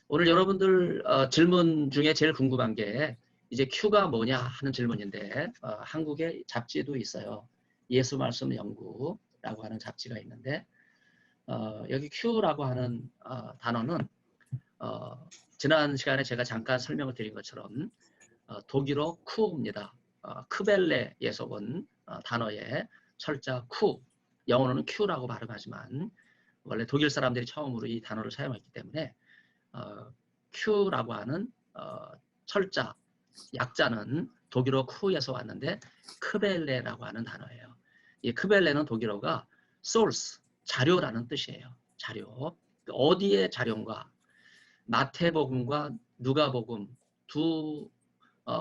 오늘 여러분들 질문 중에 제일 궁금한 게 이제 Q가 뭐냐 하는 질문인데 한국에 잡지도 있어요. 예수 말씀 연구라고 하는 잡지가 있는데 여기 Q라고 하는 단어는 지난 시간에 제가 잠깐 설명을 드린 것처럼 독일어 쿠입니다. 크벨레에서 온 단어의 철자 쿠, 영어로는 Q라고 발음하지만 원래 독일 사람들이 처음으로 이 단어를 사용했기 때문에 Q라고 하는 철자, 약자는 독일어 쿠에서 왔는데 크벨레라고 하는 단어예요. 이 크벨레는 독일어가 source, 자료라는 뜻이에요. 자료. 어디에 자료인가? 마태복음과 누가복음 두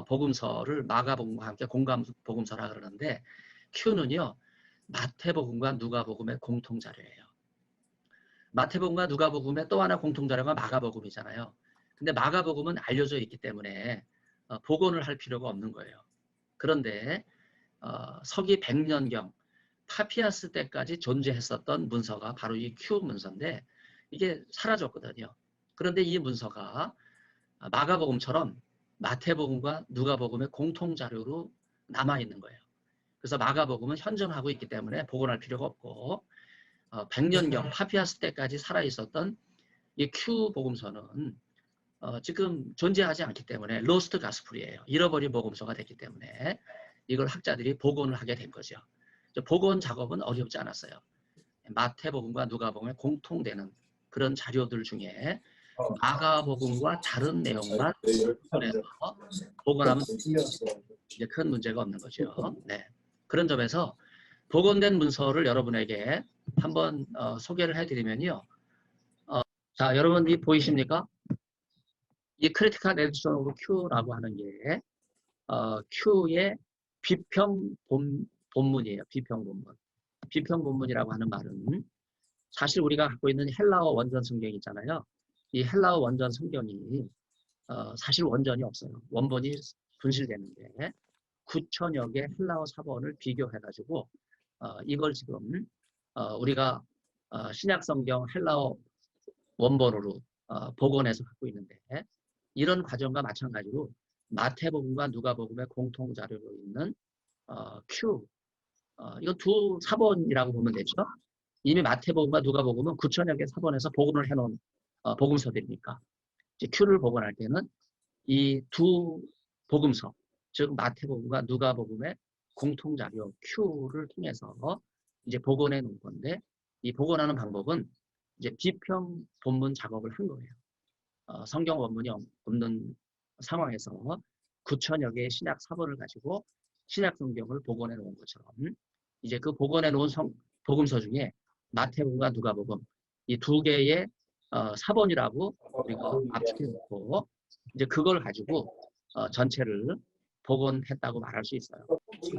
복음서를 마가복음과 함께 공감복음서라 그러는데 Q는요. 마태복음과 누가복음의 공통자료예요. 마태복음과 누가복음의 또 하나 공통자료가 마가복음이잖아요. 근데 마가복음은 알려져 있기 때문에 복원을 할 필요가 없는 거예요. 그런데 서기 100년경 파피아스 때까지 존재했었던 문서가 바로 이 Q 문서인데 이게 사라졌거든요. 그런데 이 문서가 마가복음처럼 마태복음과 누가복음의 공통자료로 남아있는 거예요. 그래서 마가복음은 현존하고 있기 때문에 복원할 필요가 없고 100년경 파피아스 때까지 살아있었던 이 Q 복음서는 지금 존재하지 않기 때문에 로스트 가스풀이에요. 잃어버린 복음서가 됐기 때문에 이걸 학자들이 복원을 하게 된 거죠. 복원 작업은 어렵지 않았어요. 마태복음과 누가복음에 공통되는 그런 자료들 중에 마가복음과 다른 내용만 복원해서 복원하면 이제 큰 문제가 없는 거죠. 네. 그런 점에서 복원된 문서를 여러분에게 한번 소개를 해드리면요. 자, 여러분이 보이십니까? 이 크리티컬 에디션 오브 Q라고 하는 게 Q의 비평 본문이에요. 비평 본문. 비평 본문이라고 하는 말은 사실 우리가 갖고 있는 헬라어 원전 성경이 있잖아요. 이 헬라어 원전 성경이 사실 원전이 없어요. 원본이 분실되는데 9천여 개 헬라어 사본을 비교해가지고 이걸 지금 우리가 신약 성경 헬라어 원본으로 복원해서 갖고 있는데 이런 과정과 마찬가지로 마태복음과 누가복음의 공통자료로 있는 Q 이건 두 사본이라고 보면 되죠. 이미 마태복음과 누가복음은 9천여 개 사본에서 복원을 해놓은 복음서들이니까 이제 Q를 복원할 때는 이 두 복음서 즉 마태복음과 누가복음의 공통자료 Q를 통해서 이제 복원해 놓은 건데 이 복원하는 방법은 이제 비평 본문 작업을 한 거예요. 성경 원문이 없는 상황에서 9천여 개의 신약 사본을 가지고 신약 성경을 복원해 놓은 것처럼 이제 그 복원해 놓은 복음서 중에 마태복음과 누가복음 이 두 개의 사본이라고 우리가 압축해 놓고 이제 그걸 가지고 전체를 복원했다고 말할 수 있어요.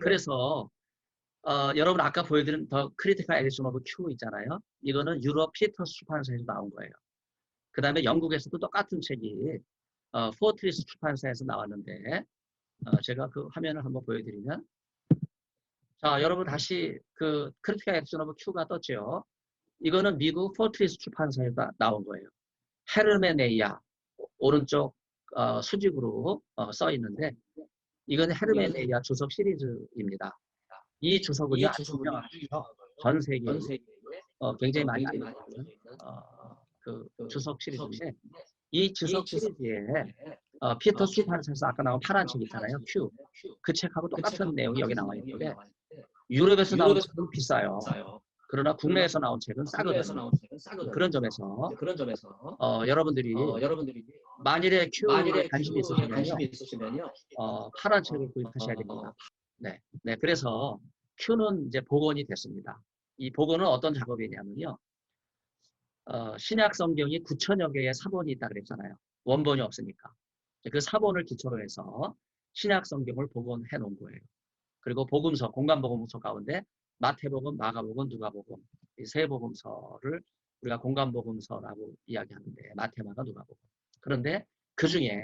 그래서 여러분 아까 보여드린 더 크리티컬 에디션 오브 Q 있잖아요. 이거는 유럽 피터스 출판사에서 나온 거예요. 그 다음에 영국에서도 똑같은 책이 포트리스 출판사에서 나왔는데 제가 그 화면을 한번 보여드리면 자 여러분 다시 그 크리티컬 에디션 오브 Q가 떴죠. 이거는 미국 포트리스 출판사에서 나온 거예요. 헤르메네이아 오른쪽 수직으로 써 있는데 이건 헤르메네이아 주석 시리즈입니다. 이 주석은요 아주 유명하고요. 전 세계에 굉장히 많이 알려진 그 주석 시리즈인데 이 주석 시리즈에 피터 출판사에서 아까 나온 파란 책 있잖아요. Q. 그 책하고 똑같은 내용이 여기 나와 있는데 유럽에서 나온 책은 비싸요. 그러나 국내에서 나온 책은 싸거든요. 그런 점에서 여러분들이 만일에 Q에 관심이 있으시면요. 파란 책을 구입하셔야 됩니다. 네. 네. 그래서 Q는 이제 복원이 됐습니다. 이 복원은 어떤 작업이냐면요. 신약 성경이 9천여 개의 사본이 있다 그랬잖아요. 원본이 없으니까. 그 사본을 기초로 해서 신약 성경을 복원해 놓은 거예요. 그리고 복음서, 공간복음서 가운데 마태복음, 마가복음, 누가복음 이 세 복음서를 우리가 공간복음서라고 이야기하는데 마태, 마가, 누가복음. 그런데 그 중에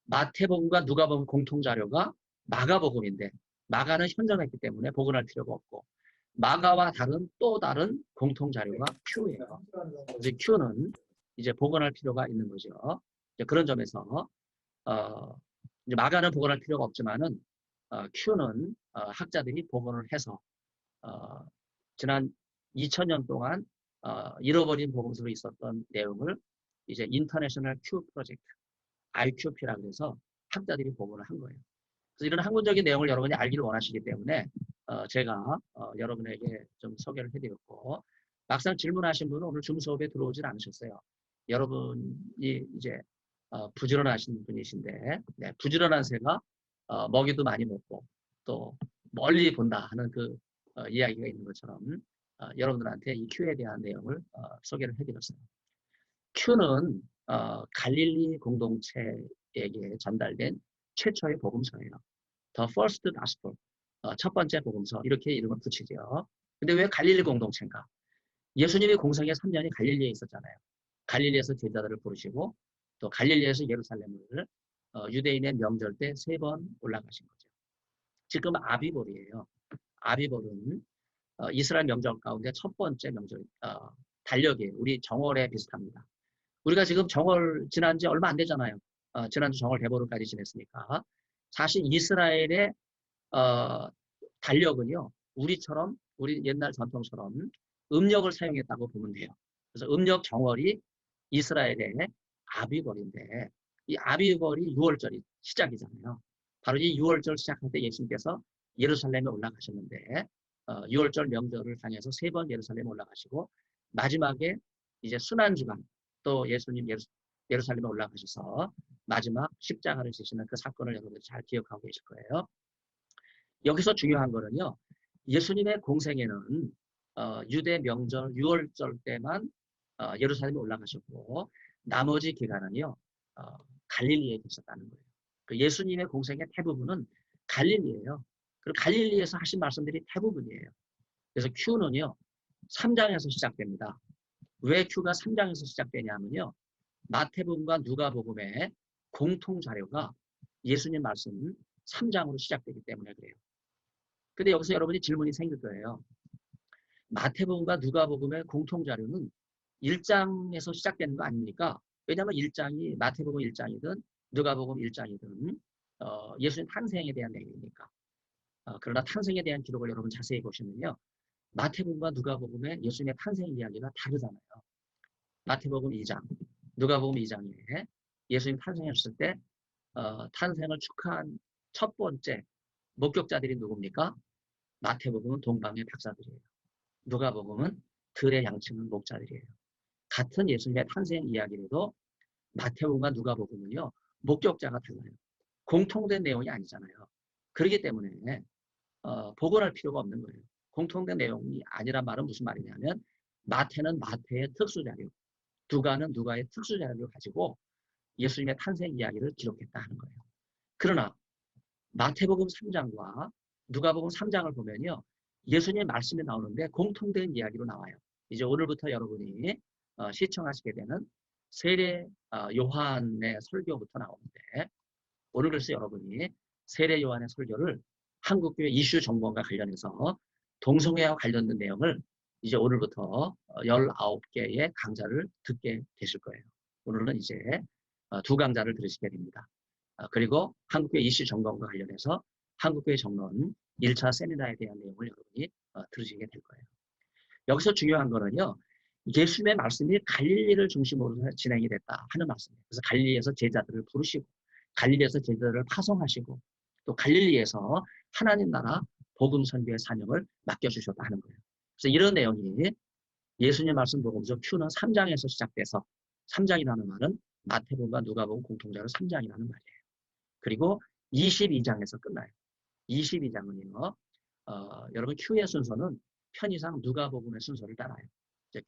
마태복음과 누가복음 공통자료가 마가복음인데 마가는 현존했기 때문에 복원할 필요가 없고 마가와 다른 또 다른 공통자료가 Q예요. 그래서 Q는 이제 복원할 필요가 있는 거죠. 이제 그런 점에서 이제 마가는 복원할 필요가 없지만은 Q는 학자들이 복원을 해서 지난 2000년 동안 잃어버린 복음서로 있었던 내용을 이제 인터내셔널 Q 프로젝트 IQP라고 해서 학자들이 복원을 한 거예요. 그래서 이런 학문적인 내용을 여러분이 알기를 원하시기 때문에 제가 여러분에게 좀 소개를 해드렸고, 막상 질문하신 분은 오늘 줌 수업에 들어오질 않으셨어요. 여러분이 이제 부지런하신 분이신데, 네, 부지런한 새가 먹이도 많이 먹고 또 멀리 본다 하는 그 이야기가 있는 것처럼 여러분들한테 이 Q에 대한 내용을 소개를 해드렸어요. Q는 갈릴리 공동체에게 전달된 최초의 복음서예요. The First Gospel, 첫 번째 복음서, 이렇게 이름을 붙이죠. 근데 왜 갈릴리 공동체인가? 예수님이 공생의 3년이 갈릴리에 있었잖아요. 갈릴리에서 제자들을 부르시고 또 갈릴리에서 예루살렘을 유대인의 명절 때 3번 올라가신 거죠. 지금 아비볼이에요. 아비볼은 이스라엘 명절 가운데 첫 번째 명절, 달력이에요. 우리 정월에 비슷합니다. 우리가 지금 정월 지난 지 얼마 안 되잖아요. 지난주 정월 대보름까지 지냈으니까. 사실 이스라엘의 달력은요, 우리처럼, 우리 옛날 전통처럼 음력을 사용했다고 보면 돼요. 그래서 음력 정월이 이스라엘의 아비벌인데, 이 아비벌이 6월절이 시작이잖아요. 바로 이 6월절 시작할 때 예수님께서 예루살렘에 올라가셨는데, 6월절 명절을 향해서 3번 예루살렘에 올라가시고, 마지막에 이제 순환주간, 또 예수님 예루살렘에 올라가셔서 마지막 십자가를 지시는 그 사건을 여러분들 잘 기억하고 계실 거예요. 여기서 중요한 거는요, 예수님의 공생에는 유대 명절 6월절 때만 예루살렘에 올라가셨고, 나머지 기간은요 갈릴리에 계셨다는 거예요. 그 예수님의 공생의 대부분은 갈릴리예요. 그리고 갈릴리에서 하신 말씀들이 대부분이에요. 그래서 Q는요 3장에서 시작됩니다. 왜 Q가 3장에서 시작되냐면요, 마태복음과 누가복음의 공통 자료가 예수님 말씀 3장으로 시작되기 때문에 그래요. 근데 여기서 여러분이 질문이 생길 거예요. 마태복음과 누가복음의 공통 자료는 1장에서 시작되는 거 아닙니까? 왜냐하면 1장이 마태복음 1장이든 누가복음 1장이든 예수님 탄생에 대한 내용이니까. 그러나 탄생에 대한 기록을 여러분 자세히 보시면요, 마태복음과 누가복음의 예수님의 탄생 이야기가 다르잖아요. 마태복음 2장, 누가복음 2장에 예수님 탄생했을 때 탄생을 축하한 첫 번째 목격자들이 누굽니까? 마태복음은 동방의 박사들이에요. 누가복음은 들의 양치는 목자들이에요. 같은 예수님의 탄생 이야기라도 마태복음과 누가복음은요 목격자가 달라요. 공통된 내용이 아니잖아요. 그렇기 때문에 복원할 필요가 없는 거예요. 공통된 내용이 아니란 말은 무슨 말이냐면, 마태는 마태의 특수자료, 누가는 누가의 특수자료를 가지고 예수님의 탄생 이야기를 기록했다 하는 거예요. 그러나 마태복음 3장과 누가복음 3장을 보면요, 예수님의 말씀이 나오는데 공통된 이야기로 나와요. 이제 오늘부터 여러분이 시청하시게 되는 세례 요한의 설교부터 나오는데, 오늘 그래서 여러분이 세례 요한의 설교를 한국교회 이슈 정보원과 관련해서 동성애와 관련된 내용을 이제 오늘부터 19개의 강좌를 듣게 되실 거예요. 오늘은 이제 2강좌를 들으시게 됩니다. 그리고 한국교회 이슈 정보원과 관련해서 한국교회 정론 1차 세미나에 대한 내용을 여러분이 들으시게 될 거예요. 여기서 중요한 거는요, 예수님의 말씀이 갈릴리를 중심으로 진행이 됐다 하는 말씀이에요. 그래서 갈릴리에서 제자들을 부르시고, 갈릴리에서 제자들을 파송하시고, 또 갈릴리에서 하나님 나라 복음 선교의 사명을 맡겨주셨다 하는 거예요. 그래서 이런 내용이 예수님 말씀 복음서 Q는 3장에서 시작돼서, 3장이라는 말은 마태복음과 누가복음 공통자로 3장이라는 말이에요. 그리고 22장에서 끝나요. 22장은요, 여러분 Q의 순서는 편의상 누가복음의 순서를 따라요.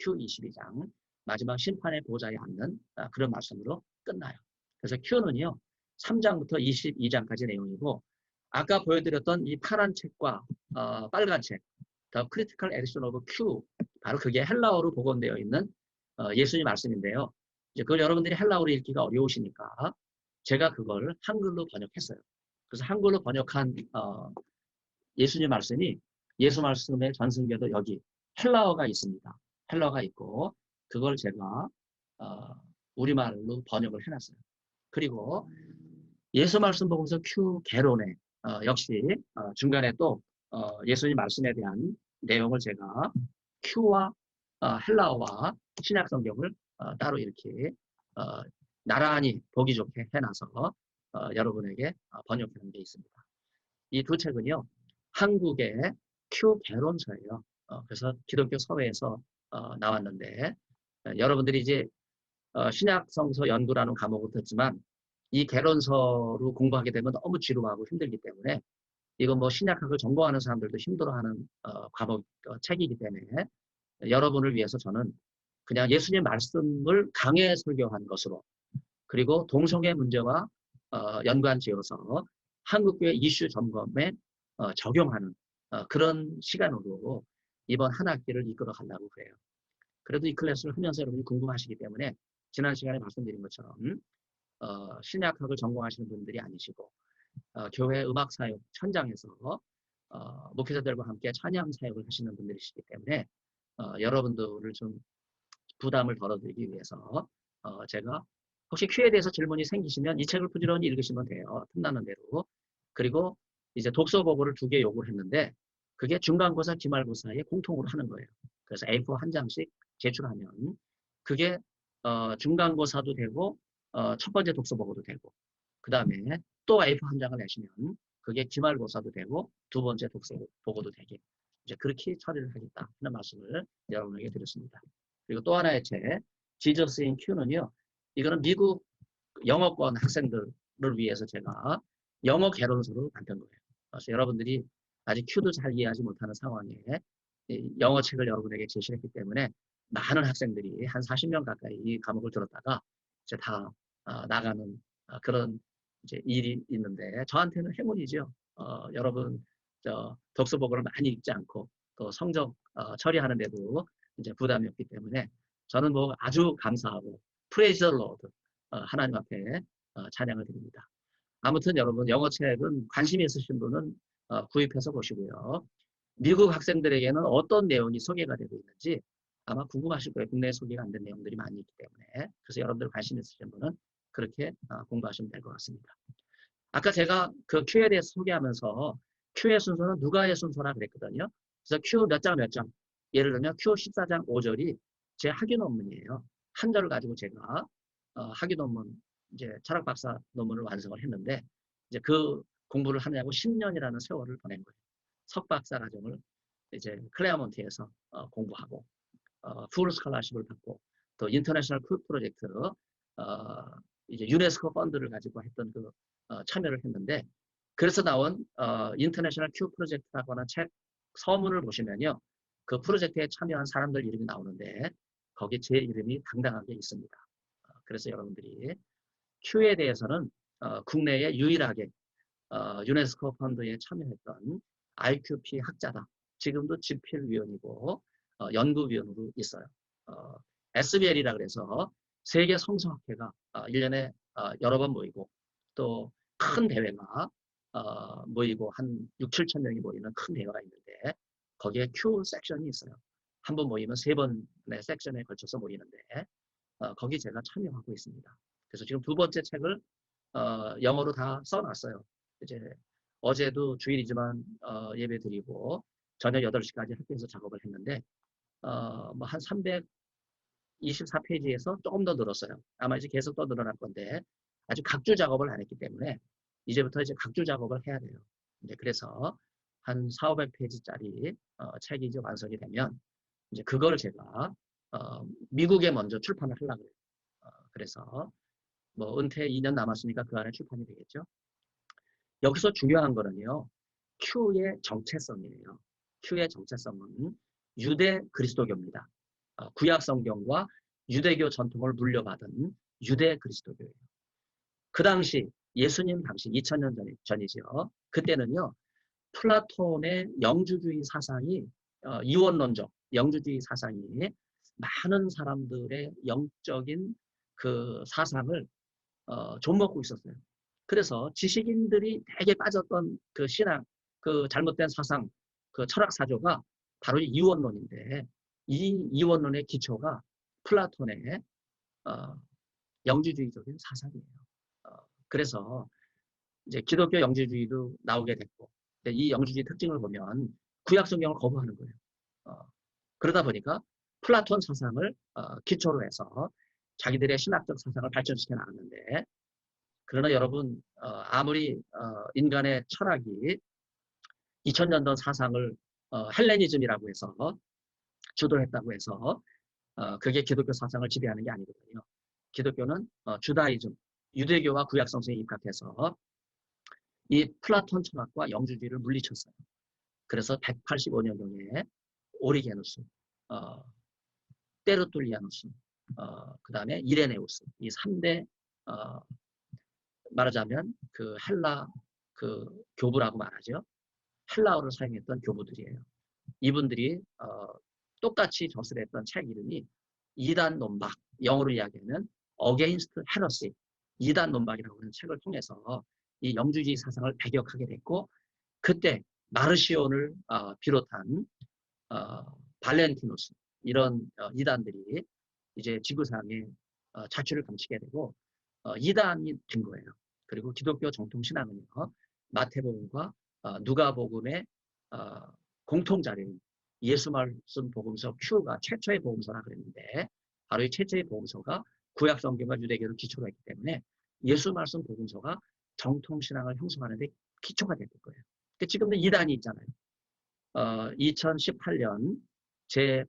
Q 22장, 마지막 심판의 보좌에 앉는 그런 말씀으로 끝나요. 그래서 Q는요, 3장부터 22장까지 내용이고, 아까 보여드렸던 이 파란 책과 빨간 책, The Critical Edition of Q, 바로 그게 헬라어로 복원되어 있는 예수님 말씀인데요. 이제 그걸 여러분들이 헬라어로 읽기가 어려우시니까 제가 그걸 한글로 번역했어요. 그래서 한글로 번역한 예수님 말씀이, 예수 말씀의 전승계도 여기 헬라어가 있습니다. 헬라어가 있고, 그걸 제가 우리말로 번역을 해놨어요. 그리고 예수 말씀 보면서 큐 개론에 역시 중간에 또 예수님 말씀에 대한 내용을 제가 큐와 헬라어와 신약 성경을 따로 이렇게 어, 나란히 보기 좋게 해놔서 여러분에게 번역하는 게 있습니다. 이 두 책은요, 한국의 큐 개론서예요. 그래서 기독교 서회에서 나왔는데 여러분들이 이제 신약 성서 연구라는 과목을 듣지만 이 개론서로 공부하게 되면 너무 지루하고 힘들기 때문에 이건 뭐 신약학을 전공하는 사람들도 힘들어하는 과목 책이기 때문에 여러분을 위해서 저는 그냥 예수님 말씀을 강해 설교한 것으로 그리고 동성애 문제와 연관 지어서 한국교회 이슈 점검에 적용하는 그런 시간으로 이번 한 학기를 이끌어 가려고 그래요. 그래도 이 클래스를 하면서 여러분이 궁금하시기 때문에 지난 시간에 말씀드린 것처럼 신약학을 전공하시는 분들이 아니시고 교회 음악 사역 현장에서 목회자들과 함께 찬양 사역을 하시는 분들이시기 때문에 여러분들을 좀 부담을 덜어드리기 위해서 제가 혹시 큐에 대해서 질문이 생기시면 이 책을 부지런히 읽으시면 돼요. 틈나는 대로. 그리고 이제 독서 보고를 2개 요구를 했는데 그게 중간고사, 기말고사에 공통으로 하는 거예요. 그래서 A4 한 장씩 제출하면 그게 중간고사도 되고 첫 번째 독서 보고도 되고 그 다음에 또 A4 한 장을 내시면 그게 기말고사도 되고 두 번째 독서 보고도 되게 이제 그렇게 처리를 하겠다 하는 말씀을 여러분에게 드렸습니다. 그리고 또 하나의 책 지저스 인 큐는요. 이거는 미국 영어권 학생들을 위해서 제가 영어 개론서로 만든 거예요. 그래서 여러분들이 아직 큐도 잘 이해하지 못하는 상황에 영어 책을 여러분에게 제시했기 때문에 많은 학생들이 한 40명 가까이 이 과목을 들었다가 이제 다 나가는 그런 이제 일이 있는데 저한테는 행운이죠. 여러분 독서 보고를 많이 읽지 않고 또 성적 처리하는데도 이제 부담이 없기 때문에 저는 뭐 아주 감사하고 프레이즈 로드 하나님 앞에 찬양을 드립니다. 아무튼 여러분 영어책은 관심 있으신 분은 구입해서 보시고요. 미국 학생들에게는 어떤 내용이 소개가 되고 있는지 아마 궁금하실 거예요. 국내에 소개가 안 된 내용들이 많이 있기 때문에. 그래서 여러분들 관심 있으신 분은 그렇게 공부하시면 될 것 같습니다. 아까 제가 그 큐에 대해서 소개하면서 큐의 순서는 누가의 순서라 그랬거든요. 그래서 큐 몇 장 몇 장. 예를 들면 큐 14장 5절이 제 학위 논문이에요. 한 절을 가지고 제가 학위 논문 이제 철학 박사 논문을 완성을 했는데 이제 그 공부를 하느냐고 10년이라는 세월을 보낸 거예요. 석박사 과정을 이제 클레어몬트에서 공부하고 풀 스칼라십을 받고 또 인터내셔널 쿨 프로젝트 이제 유네스코 펀드를 가지고 했던 그 참여를 했는데 그래서 나온 인터내셔널 큐 프로젝트라고 하는 책 서문을 보시면요. 그 프로젝트에 참여한 사람들 이름이 나오는데 거기에 제 이름이 당당하게 있습니다. 그래서 여러분들이 큐에 대해서는 국내에 유일하게 유네스코 펀드에 참여했던 IQP 학자다. 지금도 집필위원이고 연구위원으로 있어요. SBL이라 그래서 세계 성서학회가 1년에 여러 번 모이고 또 큰 대회가 모이고 한 6, 7천 명이 모이는 큰 대회가 있는데 거기에 Q 섹션이 있어요. 한 번 모이면 3번의 섹션에 걸쳐서 모이는데 거기 제가 참여하고 있습니다. 그래서 지금 두 번째 책을 영어로 다 써놨어요. 이제 어제도 주일이지만 예배 드리고 저녁 8시까지 학교에서 작업을 했는데 뭐 한 324페이지에서 조금 더 늘었어요. 아마 이제 계속 더 늘어날 건데 아직 각주 작업을 안 했기 때문에 이제부터 이제 각주 작업을 해야 돼요. 이제 그래서 한 400~500페이지짜리 책이 이제 완성이 되면 이제 그거를 제가 미국에 먼저 출판을 하려고 해요. 그래서 뭐 은퇴 2년 남았으니까 그 안에 출판이 되겠죠. 여기서 중요한 거는요. Q의 정체성이에요. Q의 정체성은 유대 그리스도교입니다. 구약 성경과 유대교 전통을 물려받은 유대 그리스도교예요. 그 당시 예수님 당시 2000년 전이죠. 그때는요. 플라톤의 영주주의 사상이 이원론적 영주주의 사상이 많은 사람들의 영적인 그 사상을 좀먹고 있었어요. 그래서 지식인들이 되게 빠졌던 그 신앙, 그 잘못된 사상, 그 철학 사조가 바로 이원론인데 이 이원론의 기초가 플라톤의 영주주의적인 사상이에요. 그래서 이제 기독교 영주주의도 나오게 됐고, 이 영주주의 특징을 보면 구약 성경을 거부하는 거예요. 그러다 보니까 플라톤 사상을 기초로 해서 자기들의 신학적 사상을 발전시켜 나갔는데, 그러나 여러분 아무리 인간의 철학이 2000년 전 사상을 헬레니즘이라고 해서 주도했다고 해서 그게 기독교 사상을 지배하는 게 아니거든요. 기독교는 주다이즘, 유대교와 구약 성경에 입각해서 이 플라톤 철학과 영주주의를 물리쳤어요. 그래서 185년경에 오리게누스, 테르툴리아누스, 그 다음에 이레네우스, 이 3대 말하자면 그 헬라 그 교부라고 말하죠. 헬라어를 사용했던 교부들이에요. 이분들이 똑같이 저술했던 책 이름이 이단 논박, 영어로 이야기하면 Against Heresy, 이단 논박이라고 하는 책을 통해서 이 영주주의 사상을 배격하게 됐고, 그때 마르시온을 비롯한 발렌티누스 이런 이단들이 이제 지구상에 자취를 감추게 되고 이단이 된 거예요. 그리고 기독교 정통 신앙은요, 마태복음과 누가복음의 공통 자료인 예수 말씀 복음서 Q가 최초의 복음서라 그랬는데, 바로 이 최초의 복음서가 구약 성경과 유대교를 기초로 했기 때문에 예수 말씀 복음서가 정통 신앙을 형성하는 데 기초가 됐을 거예요. 지금도 이단이 있잖아요. 2018년 제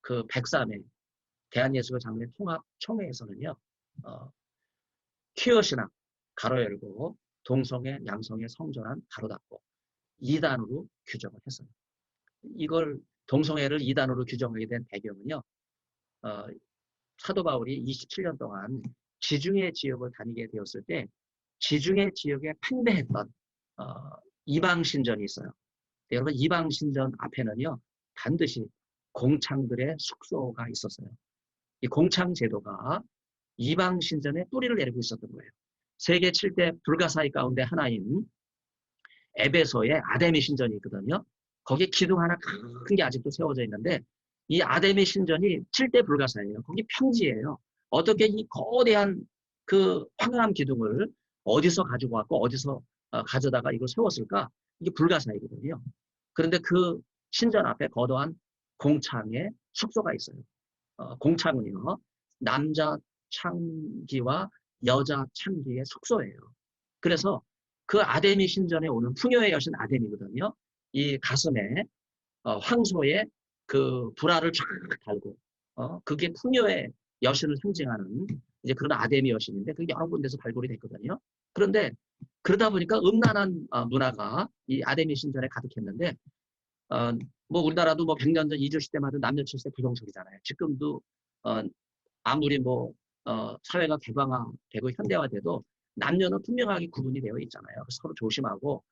그 103회 대한예수교 장로회 통합총회에서는요, 퀴어 신학 가로 열고 동성애, 양성애, 성전환 가로 닫고 2단으로 규정을 했어요. 이걸 동성애를 2단으로 규정하게 된 배경은요, 사도 바울이 27년 동안 지중해 지역을 다니게 되었을 때 지중해 지역에 팽배했던 이방 신전이 있어요. 여러분, 이방 신전 앞에는요, 반드시 공창들의 숙소가 있었어요. 이 공창 제도가 이방 신전에 뿌리를 내리고 있었던 거예요. 세계 7대 불가사의 가운데 하나인 에베소에 아데미 신전이 있거든요. 거기에 기둥 하나 큰 게 아직도 세워져 있는데, 이 아데미 신전이 7대 불가사예요. 거기 평지예요. 어떻게 이 거대한 그 황홀한 기둥을 어디서 가지고 왔고 어디서 가져다가 이걸 세웠을까? 이게 불가사이거든요. 그런데 그 신전 앞에 거대한 공창의 숙소가 있어요. 공창은요, 남자 창기와 여자 창기의 숙소예요. 그래서 그 아데미 신전에 오는 풍요의 여신 아데미거든요. 이 가슴에 황소의 그 불화를 쫙 달고 그게 풍요의 여신을 상징하는 이제 그런 아데미 여신인데, 그게 여러 군데서 발굴이 됐거든요. 그런데 그러다 보니까 음란한 문화가 이 아데미 신전에 가득했는데, 뭐 우리나라도 뭐 100년 전 이주 시대마다 남녀 칠세 부동석이잖아요. 지금도 아무리 뭐 사회가 개방화되고 현대화돼도 남녀는 분명하게 구분이 되어 있잖아요. 서로 조심하고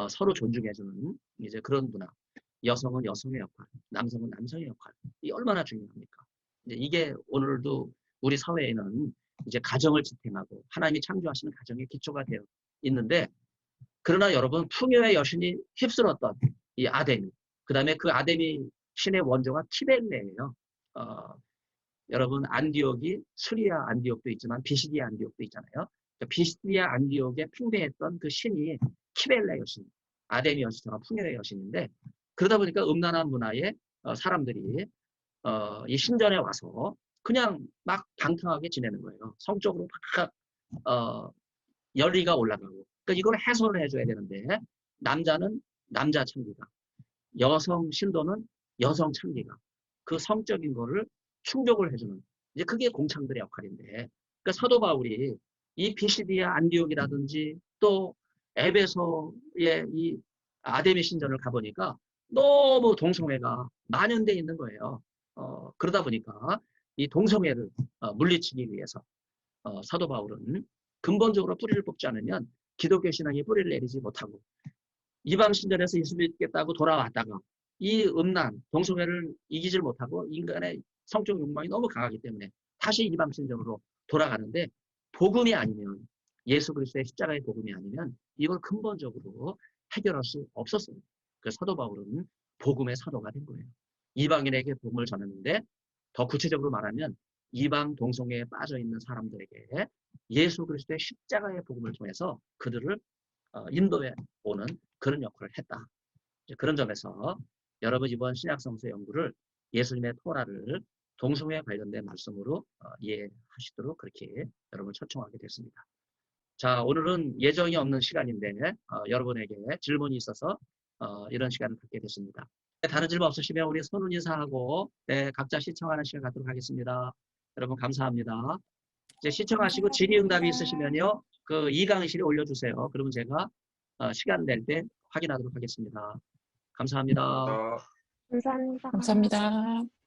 서로 존중해주는 이제 그런 문화. 여성은 여성의 역할, 남성은 남성의 역할. 이 얼마나 중요합니까? 이게 오늘도 우리 사회에는 이제 가정을 지탱하고 하나님이 창조하시는 가정의 기초가 되어 있는데, 그러나 여러분, 풍요의 여신이 휩쓸었던 이 아데미, 그 다음에 그 아데미 신의 원조가 키벨레예요. 여러분, 안디옥이 수리아 안디옥도 있지만 비시디아 안디옥도 있잖아요. 비시디아 안디옥에 팽배했던 그 신이 키벨레 여신, 아데미 여신처럼 풍요의 여신인데, 그러다 보니까 음란한 문화에 사람들이 이 신전에 와서 그냥 막 방탕하게 지내는 거예요. 성적으로 막 열의가 올라가고. 그러니까 이걸 해소를 해줘야 되는데, 남자는 남자 창기가, 여성 신도는 여성 창기가 그 성적인 거를 충족을 해주는, 이제 그게 공창들의 역할인데, 그러니까 사도 바울이 이 비시디아 안디옥이라든지 또 에베소의 이 아데미 신전을 가보니까 너무 동성애가 만연돼 있는 거예요. 그러다 보니까 이 동성애를 물리치기 위해서 사도 바울은 근본적으로 뿌리를 뽑지 않으면 기독교 신앙이 뿌리를 내리지 못하고, 이방 신전에서 예수 믿겠다고 돌아왔다가 이 음란, 동성애를 이기질 못하고 인간의 성적 욕망이 너무 강하기 때문에 다시 이방 신전으로 돌아가는데, 복음이 아니면, 예수 그리스도의 십자가의 복음이 아니면 이걸 근본적으로 해결할 수 없었어요. 그래서 사도 바울은 복음의 사도가 된 거예요. 이방인에게 복음을 전했는데, 더 구체적으로 말하면 이방 동성애에 빠져 있는 사람들에게 예수 그리스도의 십자가의 복음을 통해서 그들을 인도해 오는 그런 역할을 했다. 그런 점에서 여러분 이번 신약성서 연구를 예수님의 토라를 동성애에 관련된 말씀으로 이해하시도록 그렇게 여러분을 초청하게 됐습니다. 자, 오늘은 예정이 없는 시간인데 여러분에게 질문이 있어서 이런 시간을 갖게 됐습니다. 다른 질문 없으시면 우리 손을 인사하고 각자 시청하는 시간 갖도록 하겠습니다. 여러분 감사합니다. 이제 시청하시고 질의응답이 있으시면요, 그 이강의실에 올려주세요. 그러면 제가 시간 낼 때 확인하도록 하겠습니다. 감사합니다. 감사합니다. 감사합니다.